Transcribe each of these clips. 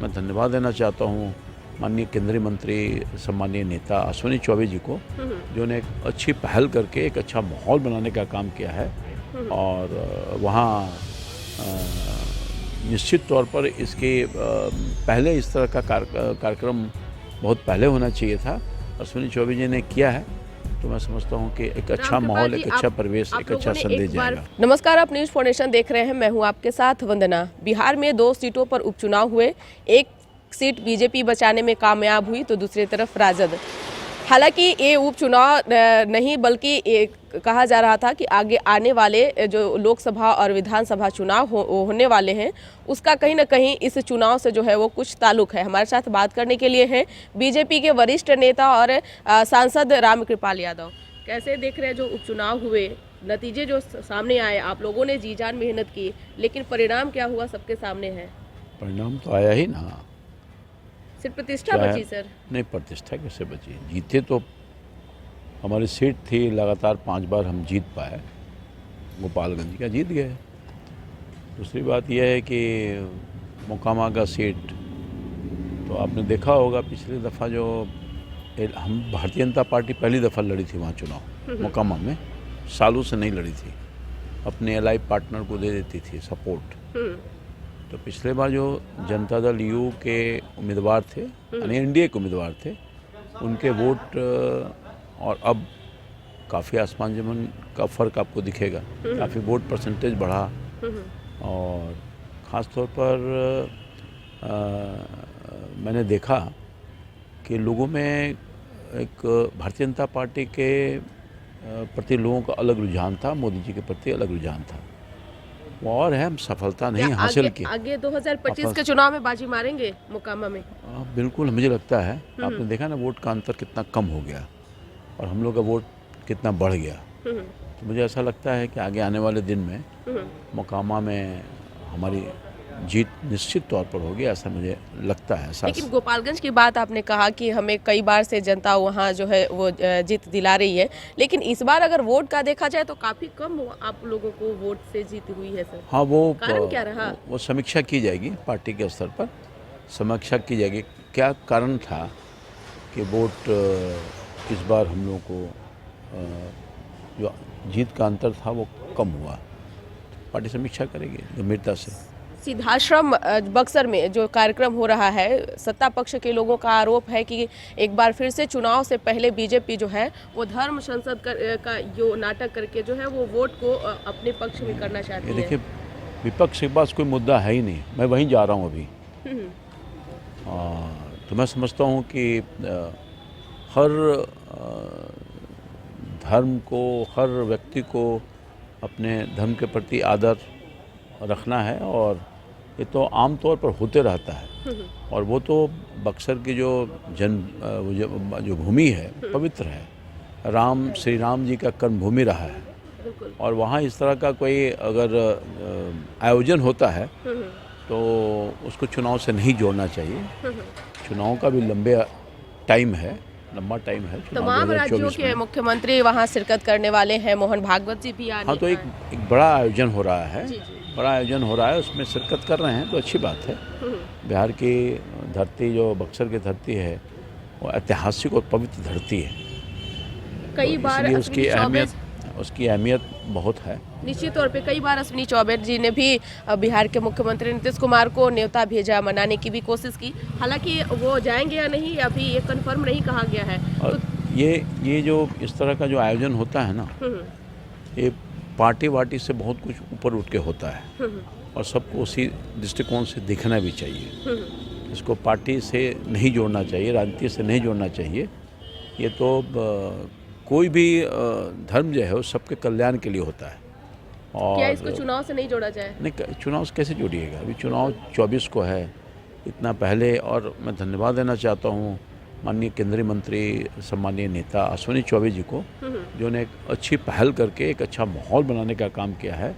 मैं धन्यवाद देना चाहता हूँ माननीय केंद्रीय मंत्री सम्मानीय नेता अश्विनी चौबे जी को, जिन्होंने एक अच्छी पहल करके एक अच्छा माहौल बनाने का काम किया है। और वहाँ निश्चित तौर पर इसके पहले इस तरह का कार्यक्रम बहुत पहले होना चाहिए था। अश्विनी चौबे जी ने किया है, तो मैं समझता हूँ कि एक अच्छा माहौल, एक अच्छा परिवेश, एक अच्छा संदेश जाएगा। नमस्कार, आप न्यूज़ फाउंडेशन देख रहे हैं। मैं हूँ आपके साथ वंदना। बिहार में 2 सीटों पर उपचुनाव हुए। एक सीट बीजेपी बचाने में कामयाब हुई तो दूसरी तरफ राजद। हालांकि ये उपचुनाव नहीं बल्कि कहा जा रहा था कि आगे आने वाले जो लोकसभा और विधानसभा चुनाव होने वाले हैं उसका कहीं ना कहीं इस चुनाव से जो है वो कुछ ताल्लुक है। हमारे साथ बात करने के लिए हैं बीजेपी के वरिष्ठ नेता और सांसद रामकृपाल यादव। कैसे देख रहे हैं जो उपचुनाव हुए, नतीजे जो सामने आए? आप लोगों ने जी जान मेहनत की, लेकिन परिणाम क्या हुआ सबके सामने है। परिणाम तो आया ही ना, सिर्फ प्रतिष्ठा बची सर। नहीं, प्रतिष्ठा कैसे बची? जीते तो हमारी सीट थी, लगातार 5 बार हम जीत पाए, गोपालगंज का जीत गए। दूसरी बात यह है कि मोकामा का सीट तो आपने देखा होगा, पिछली दफ़ा जो हम भारतीय जनता पार्टी पहली दफ़ा लड़ी थी वहाँ चुनाव मोकामा में, सालों से नहीं लड़ी थी, अपने एलाई पार्टनर को दे देती थी सपोर्ट। तो पिछले बार जो जनता दल यू के उम्मीदवार थे, यानी एनडीए के उम्मीदवार थे, उनके वोट और अब काफ़ी आसमान ज़मीन का फ़र्क आपको दिखेगा। काफ़ी वोट परसेंटेज बढ़ा और ख़ास तौर पर मैंने देखा कि लोगों में एक भारतीय जनता पार्टी के प्रति लोगों का अलग रुझान था, मोदी जी के प्रति अलग रुझान था। वो और है, हम सफलता नहीं हासिल की। आगे 2025 के चुनाव में बाजी मारेंगे मोकामा में? बिल्कुल, मुझे लगता है। आपने देखा ना वोट का अंतर कितना कम हो गया और हम लोग का वोट कितना बढ़ गया। तो मुझे ऐसा लगता है कि आगे आने वाले दिन में मोकामा में हमारी जीत निश्चित तौर पर होगी, ऐसा मुझे लगता है। लेकिन गोपालगंज की बात आपने कहा कि हमें कई बार से जनता वहाँ जो है वो जीत दिला रही है, लेकिन इस बार अगर वोट का देखा जाए तो काफ़ी कम आप लोगों को वोट से जीत हुई है सर। हाँ, वो कारण क्या रहा? वो समीक्षा की जाएगी, पार्टी के स्तर पर समीक्षा की जाएगी क्या कारण था कि वोट इस बार हम लोगों को जो जीत का अंतर था वो कम हुआ। पार्टी समीक्षा करेगी गंभीरता से। सिद्धाश्रम बक्सर में जो कार्यक्रम हो रहा है, सत्ता पक्ष के लोगों का आरोप है कि एक बार फिर से चुनाव से पहले बीजेपी जो है वो धर्म संसद का जो नाटक करके जो है वो वोट को अपने पक्ष में करना चाहती है। देखिए, विपक्ष के पास कोई मुद्दा है ही नहीं। मैं वहीं जा रहा हूँ अभी। तो मैं समझता हूँ कि हर धर्म को, हर व्यक्ति को अपने धर्म के प्रति आदर रखना है और ये तो आम तौर पर होते रहता है। और वो तो बक्सर की जो जो भूमि है पवित्र है, श्री राम जी का कर्म भूमि रहा है और वहाँ इस तरह का कोई अगर आयोजन होता है तो उसको चुनाव से नहीं जोड़ना चाहिए। चुनाव का भी लंबा टाइम है। तमाम राज्यों के मुख्यमंत्री वहाँ शिरकत करने वाले हैं, मोहन भागवत जी भी आने। हाँ, तो एक बड़ा आयोजन हो रहा है। बड़ा आयोजन हो रहा है, उसमें शिरकत कर रहे हैं तो अच्छी बात है। बिहार की धरती, जो बक्सर की धरती है, वो ऐतिहासिक और पवित्र धरती है। कई बार उसकी अहमियत बहुत है। निश्चित तौर पे कई बार अश्विनी चौबे जी ने भी बिहार के मुख्यमंत्री नीतीश कुमार को न्योता भेजा, मनाने की भी कोशिश की। हालांकि वो जाएंगे या नहीं अभी ये कंफर्म नहीं कहा गया है। और तो ये जो इस तरह का जो आयोजन होता है ना, ये पार्टी वार्टी से बहुत कुछ ऊपर उठ के होता है और सबको उसी दृष्टिकोण से देखना भी चाहिए। इसको पार्टी से नहीं जोड़ना चाहिए, राजनीति से नहीं जोड़ना चाहिए। ये तो कोई भी धर्म जो है वो सबके कल्याण के लिए होता है। और क्या इसको चुनाव से नहीं जोड़ा जाए? नहीं, चुनाव से कैसे जोड़िएगा? अभी चुनाव 24 को है, इतना पहले। और मैं धन्यवाद देना चाहता हूँ माननीय केंद्रीय मंत्री सम्मानीय नेता अश्विनी चौबे जी को, जिन्होंने एक अच्छी पहल करके एक अच्छा माहौल बनाने का काम किया है।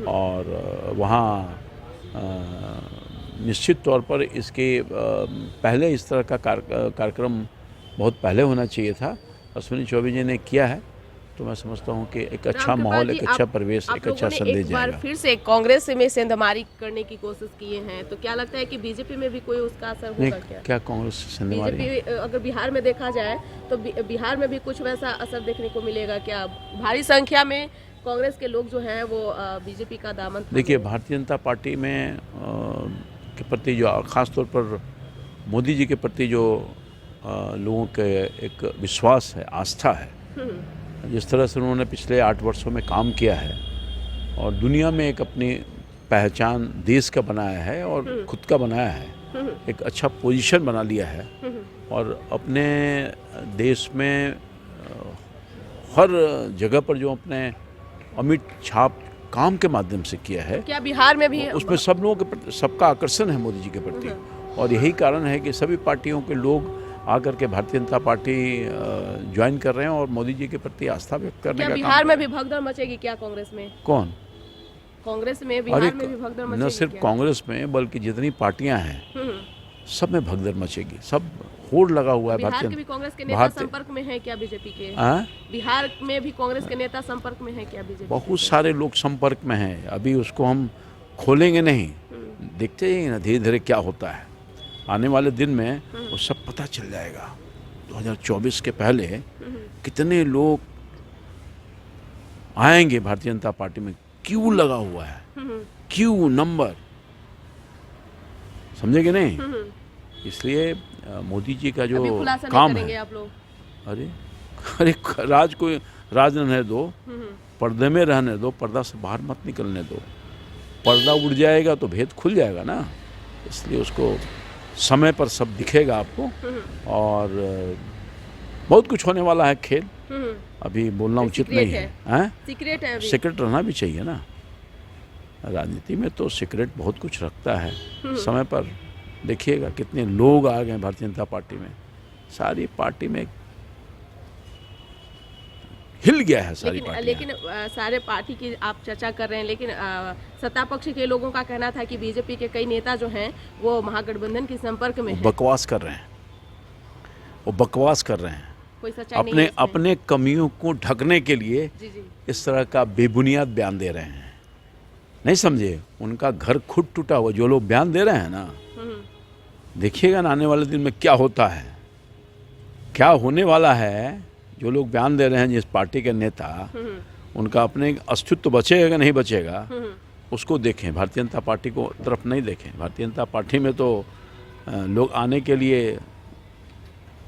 और वहाँ निश्चित तौर पर इसके पहले इस तरह का कार्यक्रम बहुत पहले होना चाहिए था। अश्विनी चौबे जी ने किया है, तो मैं समझता हूँ कि एक अच्छा माहौल, एक अच्छा परिवेश, एक अच्छा संदेश एक बार जाएगा। फिर से कांग्रेस में सेंधमारी करने की कोशिश किए हैं, तो क्या लगता है कि बीजेपी में भी कोई उसका असर नहीं, होगा क्या? क्या कांग्रेस सेंधमारी? बीजेपी अगर बिहार में देखा जाए तो बिहार में भी कुछ वैसा असर देखने को मिलेगा क्या? भारी संख्या में कांग्रेस के लोग जो हैं वो बीजेपी का दामन थामे देखिए, हैं। भारतीय जनता पार्टी में के प्रति जो ख़ास तौर पर मोदी जी के प्रति जो लोगों के एक विश्वास है, आस्था है, जिस तरह से उन्होंने पिछले 8 वर्षों में काम किया है और दुनिया में एक अपनी पहचान देश का बनाया है और खुद का बनाया है, एक अच्छा पोजीशन बना लिया है और अपने देश में हर जगह पर जो अपने अमिट छाप काम के माध्यम से किया है, क्या बिहार में भी उसमें सब लोगों के प्रति सबका आकर्षण है मोदी जी के प्रति और यही कारण है कि सभी पार्टियों के लोग आकर के भारतीय जनता पार्टी ज्वाइन कर रहे हैं और मोदी जी के प्रति आस्था व्यक्त करने क्या का बिहार काम में भी भगदड़ मचेगी क्या कांग्रेस में? कौन? कांग्रेस में बिहार अरे में भी भगदड़ मचेगी न सिर्फ क्या? कांग्रेस में बल्कि जितनी पार्टियां हैं हम्म। सब में भगदड़ मचेगी, सब होड़ लगा हुआ है बिहार के भी भारतीय। कांग्रेस के नेता भारतीय- संपर्क में है क्या बीजेपी के? हाँ? बिहार में भी कांग्रेस के नेता संपर्क में है क्या बीजेपी? बहुत सारे लोग संपर्क में हैं, अभी उसको हम खोलेंगे नहीं, देखते ही ना धीरे धीरे क्या होता है। आने वाले दिन में वो सब पता चल जाएगा। 2024 के पहले कितने लोग आएंगे भारतीय जनता पार्टी में, क्यों लगा हुआ है, क्यों नंबर, समझे कि नहीं? इसलिए मोदी जी का जो अभी खुलासा नहीं काम करेंगे है, आप लोग? अरे अरे राज को राज रहने दो, पर्दे में रहने दो, पर्दा से बाहर मत निकलने दो। पर्दा उड़ जाएगा तो भेद खुल जाएगा ना, इसलिए उसको समय पर सब दिखेगा आपको और बहुत कुछ होने वाला है खेल, अभी बोलना उचित नहीं है। हैं? सीक्रेट है अभी। सीक्रेट रहना भी चाहिए ना, राजनीति में तो सीक्रेट बहुत कुछ रखता है। समय पर देखिएगा कितने लोग आ गए भारतीय जनता पार्टी में, सारी पार्टी में हिल गया है सारी पार्टियां। लेकिन सारे पार्टी की आप चर्चा कर रहे हैं, लेकिन सत्ता पक्ष के लोगों का कहना था कि बीजेपी के कई नेता जो हैं वो महागठबंधन के संपर्क में हैं। बकवास कर रहे हैं, वो बकवास कर रहे हैं, कोई सच्चाई नहीं है इसमें। अपने कमियों को ढकने के लिए जी जी। इस तरह का बेबुनियाद बयान दे रहे हैं। नहीं समझे, उनका घर खुद टूटा हुआ जो लोग बयान दे रहे हैं ना, देखिएगा ना आने वाले दिन में क्या होता है, क्या होने वाला है। जो लोग बयान दे रहे हैं, जिस पार्टी के नेता, उनका अपने अस्तित्व बचेगा कि नहीं बचेगा उसको देखें, भारतीय जनता पार्टी को तरफ नहीं देखें। भारतीय जनता पार्टी में तो लोग आने के लिए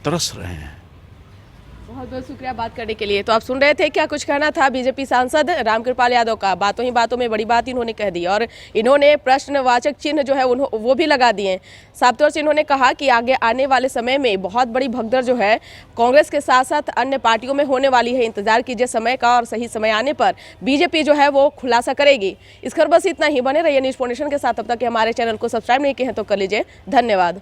तरस रहे हैं। बहुत बहुत शुक्रिया बात करने के लिए। तो आप सुन रहे थे क्या कुछ कहना था बीजेपी सांसद रामकृपाल यादव का। बातों ही बातों में बड़ी बात इन्होंने कह दी और इन्होंने प्रश्नवाचक चिन्ह जो है वो भी लगा दिए। साफ तौर से इन्होंने कहा कि आगे आने वाले समय में बहुत बड़ी भगदड़ जो है कांग्रेस के साथ साथ अन्य पार्टियों में होने वाली है। इंतजार कीजिए समय का और सही समय आने पर बीजेपी जो है वो खुलासा करेगी। इस खबर बस इतना ही। बने रहिए न्यूज़ फाउंडेशन के साथ। तब तक हमारे चैनल को सब्सक्राइब नहीं किए हैं तो कर लीजिए। धन्यवाद।